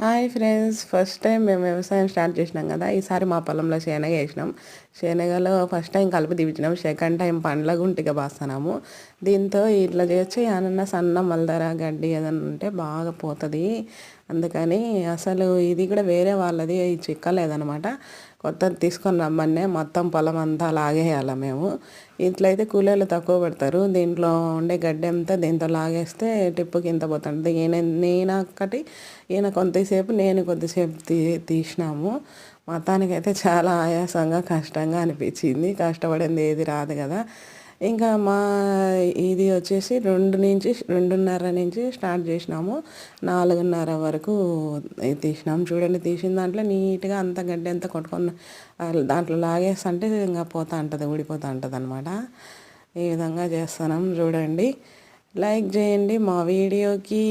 Hi friends, first time మేము వ్యవసాయం start చేసినాం కదా. ఈసారి మా పొలంలో శనగ వేసినాం. శనగలో ఫస్ట్ టైం కలుపు తీపించినాం, సెకండ్ టైం పండ్ల గుంటిగా బాస్తున్నాము. దీంతో ఇట్లా చేయొచ్చు, ఏమన్నా సన్న మల్దర గడ్డి ఏదన్నా ఉంటే బాగా పోతుంది. అందుకని అసలు ఇది కూడా వేరే వాళ్ళది చిక్కలేదనమాట. కొత్తది తీసుకొని రమ్మనే మొత్తం పొలం అంతా లాగేయాలి మేము. ఇట్లయితే కూలీలు తక్కువ పడతారు. దీంట్లో ఉండే గడ్డి అంతా దీంతో లాగేస్తే టిప్పుకి ఇంత పోతుంది. నేను ఒక్కటి, ఈయన కొంతసేపు, నేను కొద్దిసేపు తీసినాము. మొత్తానికైతే చాలా ఆయాసంగా కష్టంగా అనిపించింది. కష్టపడింది ఏది రాదు కదా. ఇంకా ఇది వచ్చేసి 2:30 నుంచి స్టార్ట్ చేసినాము. 4:30 వరకు తీసినాము. చూడండి, తీసిన దాంట్లో నీట్గా అంత గడ్డి అంతా కొట్టుకొని దాంట్లో లాగేస్తుంటే ఇంకా పోతూ ఉంటుంది, ఊడిపోతూ ఉంటుంది అనమాట. ఈ విధంగా చేస్తున్నాం. చూడండి, లైక్ చేయండి మా వీడియోకి.